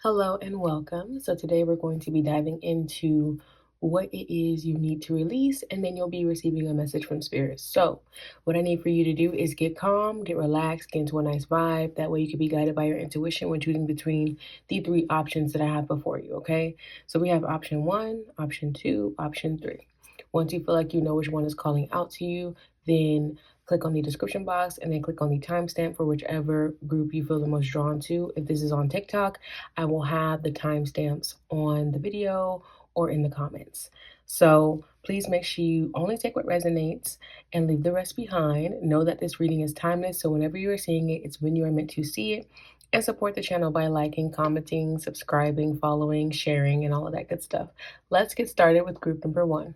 Hello and welcome. So, today we're going to be diving into what it is you need to release, and then you'll be receiving a message from Spirit. So, what I need for you to do is get calm, get relaxed, get into a nice vibe. That way, you can be guided by your intuition when choosing between the three options that I have before you. Okay. So, we have option one, option two, option three. Once you feel like you know which one is calling out to you, then click on the description box and then click on the timestamp for whichever group you feel the most drawn to. If this is on TikTok, I will have the timestamps on the video or in the comments. So please make sure you only take what resonates and leave the rest behind. Know that this reading is timeless, so whenever you are seeing it, it's when you are meant to see it. And support the channel by liking, commenting, subscribing, following, sharing, and all of that good stuff. Let's get started with group number one.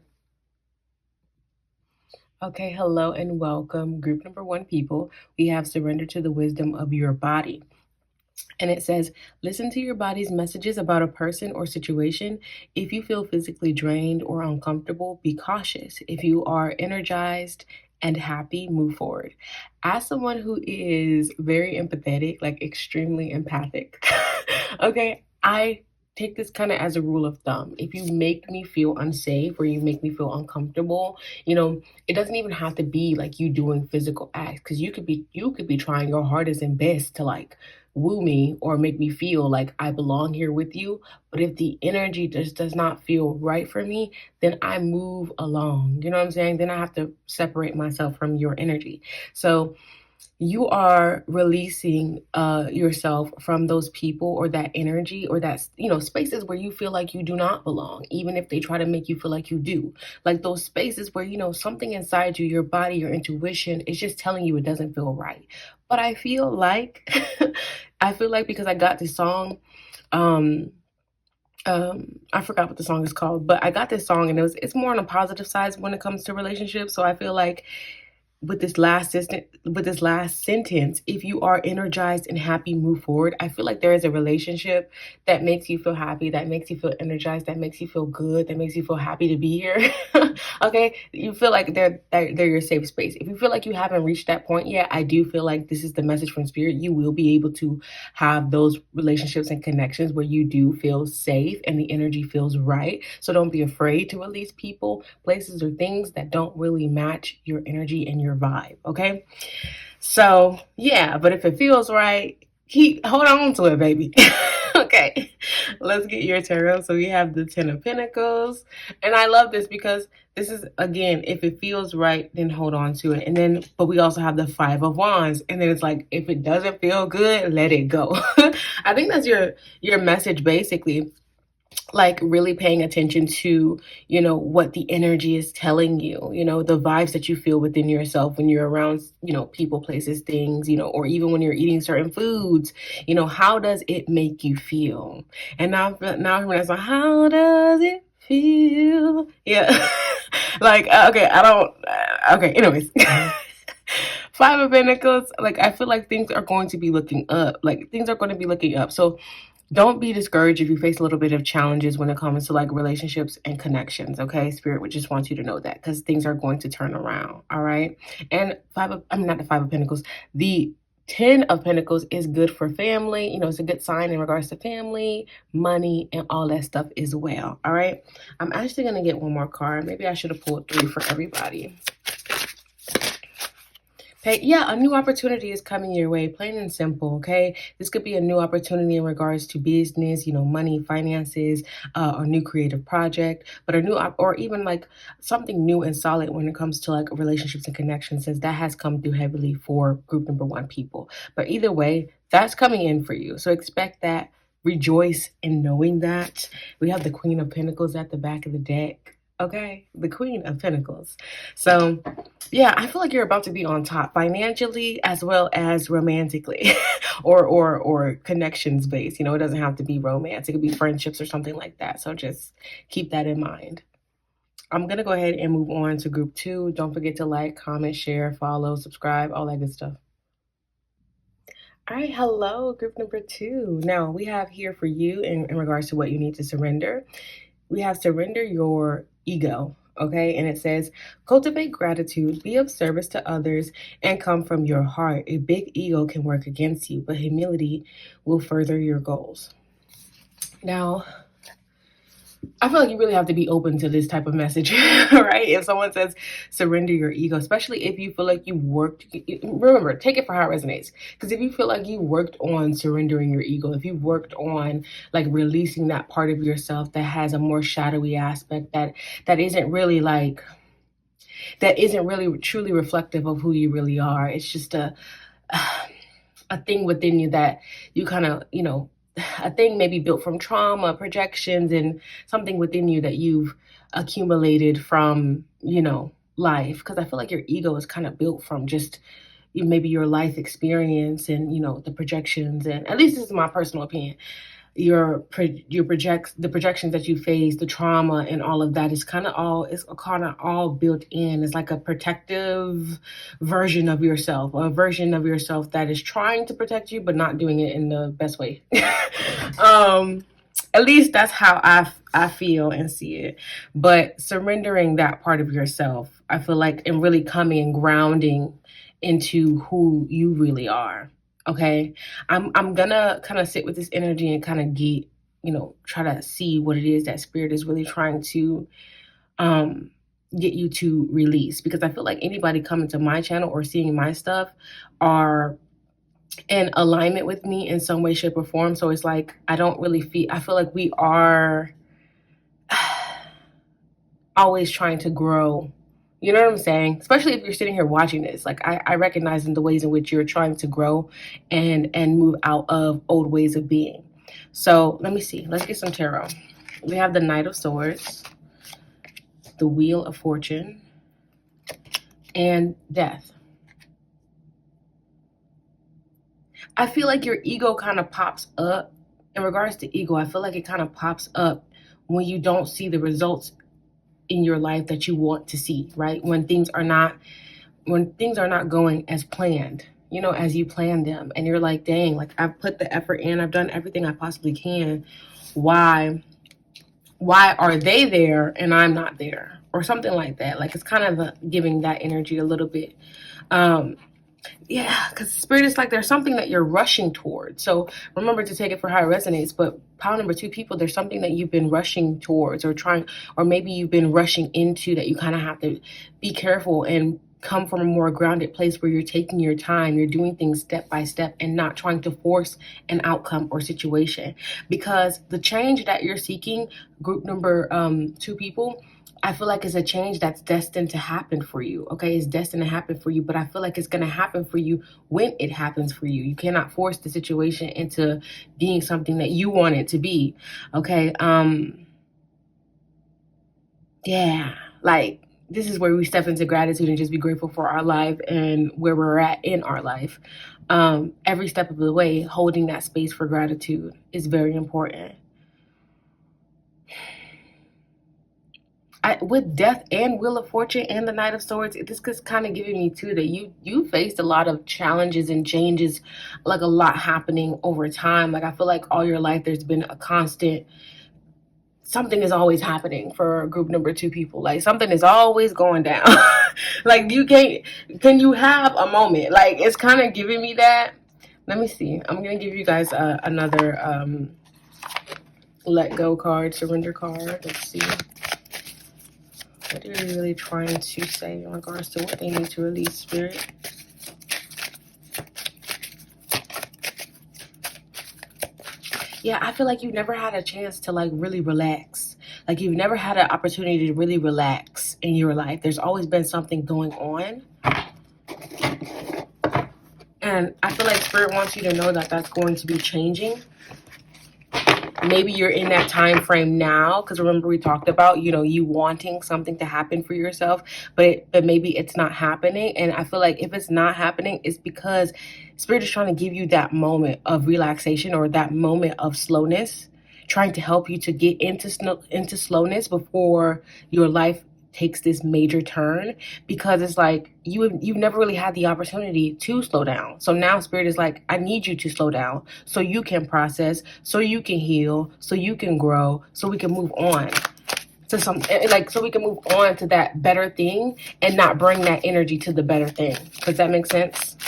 Okay, hello and welcome. Group number one, people. We have surrender to the wisdom of your body. And it says, listen to your body's messages about a person or situation. If you feel physically drained or uncomfortable, be cautious. If you are energized and happy, move forward. As someone who is very empathetic, like extremely empathic, okay, I take this kind of as a rule of thumb. If you make me feel unsafe or you make me feel uncomfortable, it doesn't even have to be like you doing physical acts, because you could be trying your hardest and best to like woo me or make me feel like I belong here with you. But if the energy just does not feel right for me, then I move along. You know what I'm saying? Then I have to separate myself from your energy. So you are releasing yourself from those people or that energy or that spaces where you feel like you do not belong, even if they try to make you feel like you do. Like those spaces where something inside you, your body, your intuition is just telling you it doesn't feel right. But I feel like because I got this song, I forgot what the song is called, but I got this song and it's more on a positive side when it comes to relationships. So I feel like with this last sentence, if you are energized and happy, move forward. I feel like there is a relationship that makes you feel happy, that makes you feel energized, that makes you feel good, that makes you feel happy to be here. Okay, you feel like they're your safe space. If you feel like you haven't reached that point yet, I do feel like this is the message from Spirit. You will be able to have those relationships and connections where you do feel safe and the energy feels right. So don't be afraid to release people, places, or things that don't really match your energy and your vibe. Okay, so yeah, but if it feels right, hold on to it, baby. Okay, let's get your tarot. So we have the Ten of Pentacles, and I love this because this is, again, if it feels right, then hold on to it. And then, but we also have the Five of Wands, and then it's like, if it doesn't feel good, let it go. I think that's your message, basically, like really paying attention to what the energy is telling you, the vibes that you feel within yourself when you're around people, places, things, or even when you're eating certain foods. How does it make you feel? And now when I say, how does it feel? Yeah. Like, okay, I don't okay, anyways. Five of Pentacles, like, I feel like things are going to be looking up. Like, things are going to be looking up. So don't be discouraged if you face a little bit of challenges when it comes to like relationships and connections. Okay, Spirit would just want you to know that, because things are going to turn around. All right. And not the Five of Pentacles, the Ten of Pentacles is good for family. It's a good sign in regards to family, money, and all that stuff as well. All right, I'm actually going to get one more card. Maybe I should have pulled three for everybody. Okay, yeah, a new opportunity is coming your way, plain and simple, okay? This could be a new opportunity in regards to business, money, finances, a new creative project, but or even like something new and solid when it comes to like relationships and connections, since that has come through heavily for group number one, people. But either way, that's coming in for you. So expect that. Rejoice in knowing that. We have the Queen of Pentacles at the back of the deck. Okay, the Queen of Pentacles. So yeah, I feel like you're about to be on top financially as well as romantically, or connections based. It doesn't have to be romance. It could be friendships or something like that. So just keep that in mind. I'm gonna go ahead and move on to group two. Don't forget to like, comment, share, follow, subscribe, all that good stuff. All right, hello, group number two. Now we have here for you in regards to what you need to surrender. We have surrender your ego. Okay, and it says, cultivate gratitude, be of service to others, and come from your heart. A big ego can work against you, but humility will further your goals. Now, I feel like you really have to be open to this type of message, right? If someone says surrender your ego, especially if you feel like you worked, remember, take it for how it resonates. Because if you feel like you worked on surrendering your ego, if you worked on like releasing that part of yourself that has a more shadowy aspect that isn't really like, that isn't really truly reflective of who you really are. It's just a thing within you that you kind of, a thing maybe built from trauma, projections, and something within you that you've accumulated from, life. Because I feel like your ego is kind of built from just maybe your life experience and, the projections. And at least this is my personal opinion. The projections that you face, the trauma and all of that is kind of all built in. It's like a protective version of yourself, a version of yourself that is trying to protect you but not doing it in the best way. At least that's how I feel and see it. But surrendering that part of yourself, I feel like, and really coming and grounding into who you really are. Okay. I'm gonna kind of sit with this energy and kind of try to see what it is that spirit is really trying to get you to release. Because I feel like anybody coming to my channel or seeing my stuff are in alignment with me in some way, shape, or form. So it's like I feel like we are always trying to grow. You know what I'm saying? Especially if you're sitting here watching this. Like I recognize in the ways in which you're trying to grow and move out of old ways of being. So let me see. Let's get some tarot. We have the Knight of Swords, the Wheel of Fortune, and Death. I feel like your ego kind of pops up. In regards to ego, I feel like it kind of pops up when you don't see the results in your life that you want to see, right? When things are not going as planned, as you planned them, and you're like, dang, like I've put the effort in, I've done everything I possibly can. Why are they there and I'm not there? Or something like that. Like it's kind of giving that energy a little bit. Yeah, because spirit is like there's something that you're rushing towards. So remember to take it for how it resonates. But pile number 2, people, there's something that you've been rushing towards or trying, or maybe you've been rushing into that you kind of have to be careful and come from a more grounded place where you're taking your time, you're doing things step by step and not trying to force an outcome or situation. Because the change that you're seeking, group number 2 people, I feel like it's a change that's destined to happen for you. Okay, it's destined to happen for you, but I feel like it's going to happen for you when it happens for you. You cannot force the situation into being something that you want it to be. Okay. Yeah, like this is where we step into gratitude and just be grateful for our life and where we're at in our life. Every step of the way, holding that space for gratitude is very important. With Death and Wheel of Fortune and the Knight of Swords, this is kind of giving me too that you faced a lot of challenges and changes, like a lot happening over time. Like I feel like all your life there's been a constant, something is always happening for group number 2 people. Like something is always going down. Like can you have a moment? Like it's kind of giving me that. Let me see. I'm gonna give you guys another let go card, surrender card. Let's see. What are you really trying to say in regards to what they need to release, Spirit? Yeah, I feel like you've never had a chance to like really relax. Like you've never had an opportunity to really relax in your life. There's always been something going on. And I feel like Spirit wants you to know that that's going to be changing. Maybe you're in that time frame now, because remember we talked about, you wanting something to happen for yourself, but maybe it's not happening. And I feel like if it's not happening, it's because Spirit is trying to give you that moment of relaxation or that moment of slowness, trying to help you to get into slowness before your life takes this major turn, because it's like you've never really had the opportunity to slow down. So now Spirit is like, I need you to slow down so you can process, so you can heal, so you can grow, so we can move on to so we can move on to that better thing and not bring that energy to the better thing. Does that make sense?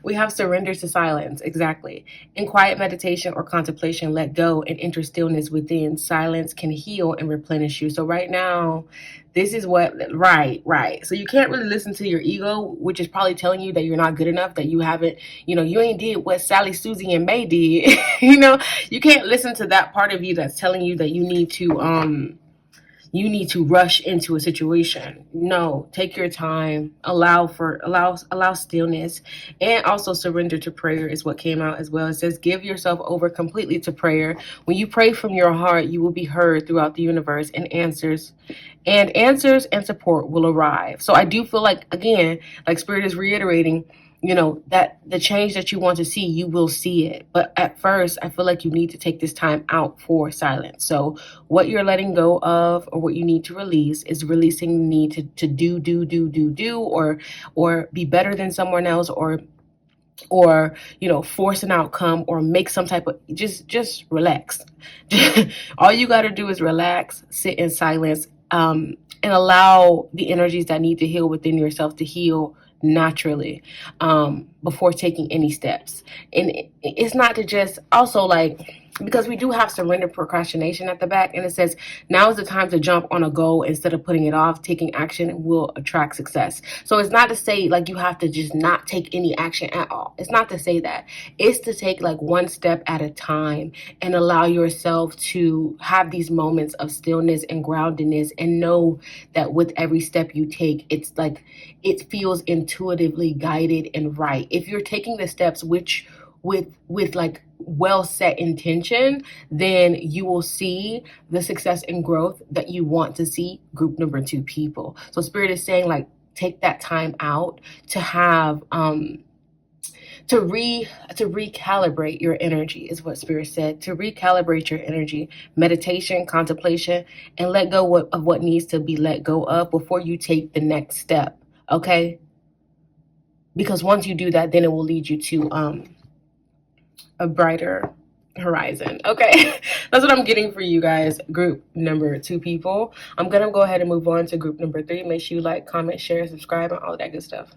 We have surrender to silence. Exactly. In quiet meditation or contemplation, let go and enter stillness within. Silence can heal and replenish you. So right now, this is what, right. So you can't really listen to your ego, which is probably telling you that you're not good enough, that you haven't, you ain't did what Sally, Susie, and May did. You can't listen to that part of you that's telling you that you need to rush into a situation. No, take your time, allow stillness, and also surrender to prayer is what came out as well. It says give yourself over completely to prayer. When you pray from your heart, you will be heard throughout the universe, and answers and support will arrive. So I do feel like, again, like Spirit is reiterating, that the change that you want to see, you will see it. But at first, I feel like you need to take this time out for silence. So what you're letting go of, or what you need to release, is releasing the need to do, or be better than someone else, or force an outcome, or make some type of, just relax. All you got to do is relax, sit in silence, and allow the energies that need to heal within yourself to heal naturally, before taking any steps. And it's not to just also, like, because we do have surrender procrastination at the back, and it says now is the time to jump on a goal instead of putting it off. Taking action will attract success. So it's not to say like you have to just not take any action at all. It's not to say that. It's to take like one step at a time and allow yourself to have these moments of stillness and groundedness, and know that with every step you take, it's like it feels intuitively guided and right. If you're taking the steps which with like well set intention, then you will see the success and growth that you want to see. Group number 2 people. So Spirit is saying, like, take that time out to have to recalibrate your energy, is what Spirit said. To recalibrate your energy, meditation, contemplation, and let go of what needs to be let go of before you take the next step. Okay? Because once you do that, then it will lead you to a brighter horizon. Okay. That's what I'm getting for you guys. Group number 2 people. I'm gonna go ahead and move on to group number 3. Make sure you like, comment, share, subscribe, and all of that good stuff.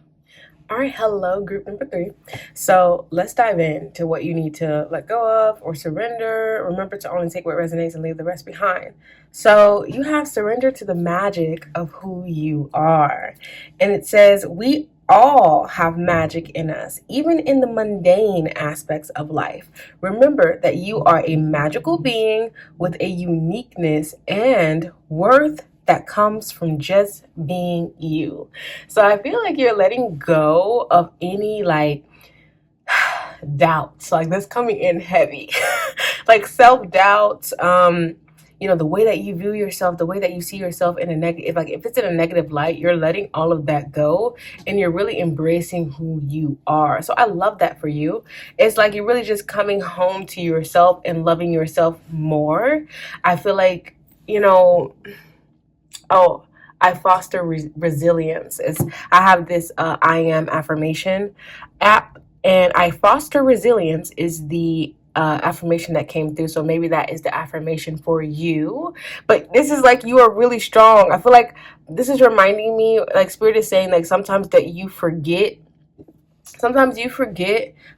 All right, hello, group number 3. So let's dive into what you need to let go of or surrender. Remember to only take what resonates and leave the rest behind. So you have surrender to the magic of who you are. And it says, we all have magic in us, even in the mundane aspects of life. Remember that you are a magical being with a uniqueness and worth that comes from just being you. So I feel like you're letting go of any like doubts, like that's coming in heavy, like self-doubts, the way that you view yourself, the way that you see yourself in a negative, like if it's in a negative light, you're letting all of that go and you're really embracing who you are. So I love that for you. It's like you're really just coming home to yourself and loving yourself more. I feel like, I foster resilience. I have this I am affirmation app, and I foster resilience is the affirmation that came through. So maybe that is the affirmation for you. But this is like, you are really strong. I feel like this is reminding me, like Spirit is saying, like sometimes you forget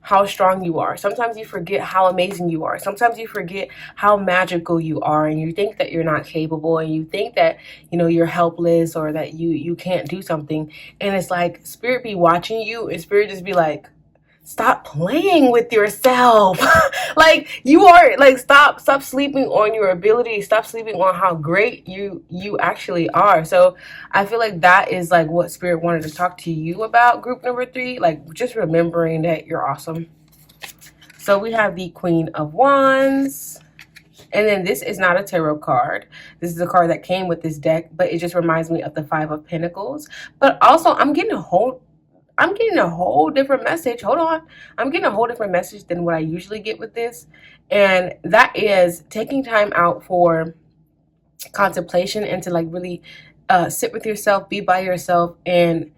how strong you are. Sometimes you forget how amazing you are. Sometimes you forget how magical you are, and you think that you're not capable, and you think that, you're helpless, or that you can't do something. And it's like Spirit be watching you, and Spirit just be like, stop playing with yourself. Like you are, like, stop sleeping on your ability. Stop sleeping on how great you actually are. So I feel like that is like what Spirit wanted to talk to you about, group number 3, like just remembering that you're awesome. So we have the Queen of Wands. And then this is not a tarot card. This is a card that came with this deck, but it just reminds me of the 5 of Pentacles. But also I'm getting a whole different message. Hold on. I'm getting a whole different message than what I usually get with this. And that is taking time out for contemplation and to like really sit with yourself, be by yourself, and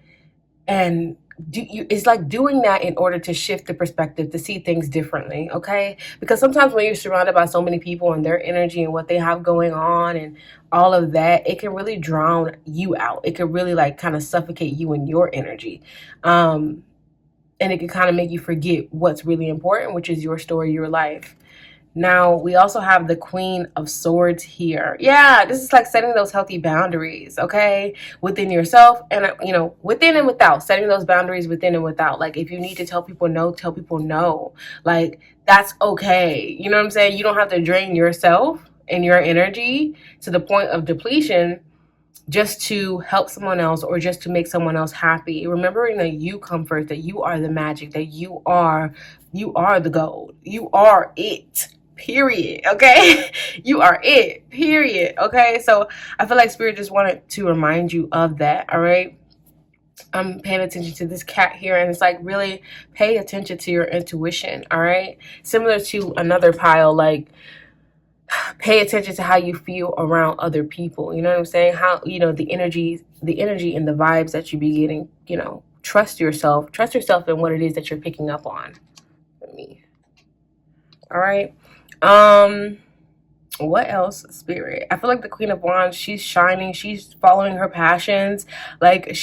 it's like doing that in order to shift the perspective, to see things differently. Okay, because sometimes when you're surrounded by so many people and their energy and what they have going on and all of that, it can really drown you out. It can really like kind of suffocate you and your energy. And it can kind of make you forget what's really important, which is your story, your life. Now, we also have the Queen of Swords here. Yeah, this is like setting those healthy boundaries, okay? Within yourself and, within and without. Setting those boundaries within and without. Like, if you need to tell people no, tell people no. Like, that's okay. You know what I'm saying? You don't have to drain yourself and your energy to the point of depletion just to help someone else or just to make someone else happy. Remembering that you come first, that you are the magic, that you are the gold. You are it. Period. Okay? You are it. Period. Okay? So I feel like Spirit just wanted to remind you of that. All right? I'm paying attention to this cat here, and it's like, really pay attention to your intuition. All right? Similar to another pile, like, pay attention to how you feel around other people. You know what I'm saying? How, the energy and the vibes that you be getting, trust yourself in what it is that you're picking up on. Let me. All right. What else, Spirit? I feel like the Queen of Wands, she's shining, she's following her passions. Like, I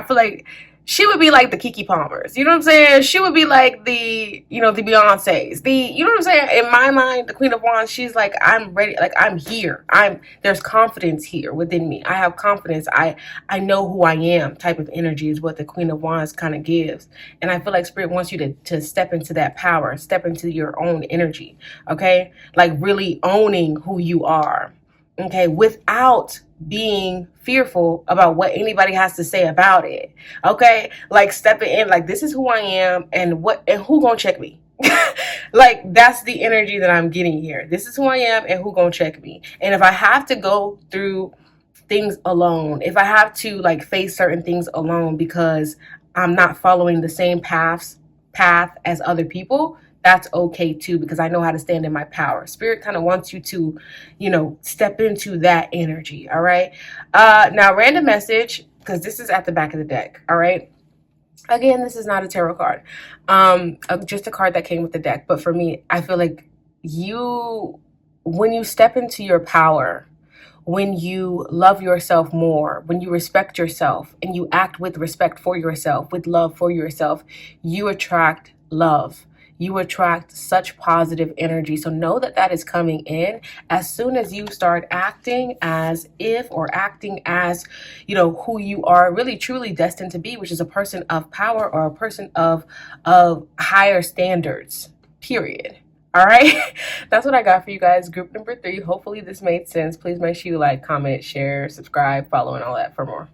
feel like she would be like the Keke Palmers. You know what I'm saying? She would be like the Beyoncés. You know what I'm saying? In my mind, the Queen of Wands, she's like, I'm ready. Like, I'm here. There's confidence here within me. I have confidence. I know who I am type of energy is what the Queen of Wands kind of gives. And I feel like Spirit wants you to step into that power, step into your own energy. Okay? Like, really owning who you are. Okay? Without being fearful about what anybody has to say about it. Okay? Like, stepping in, like, this is who I am, and who gonna check me? Like, that's the energy that I'm getting here. This is who I am, and who gonna check me? And if I have to go through things alone, if I have to, like, face certain things alone because I'm not following the same path as other people, that's okay too, because I know how to stand in my power. Spirit kind of wants you to, step into that energy. All right. Now, random message, because this is at the back of the deck. All right. Again, this is not a tarot card. Just a card that came with the deck. But for me, I feel like when you step into your power, when you love yourself more, when you respect yourself and you act with respect for yourself, with love for yourself, you attract love. You attract such positive energy. So know that is coming in as soon as you start acting as if, or acting as, who you are really truly destined to be, which is a person of power or a person of higher standards, period. All right. That's what I got for you guys. Group number 3. Hopefully this made sense. Please make sure you like, comment, share, subscribe, follow, and all that for more.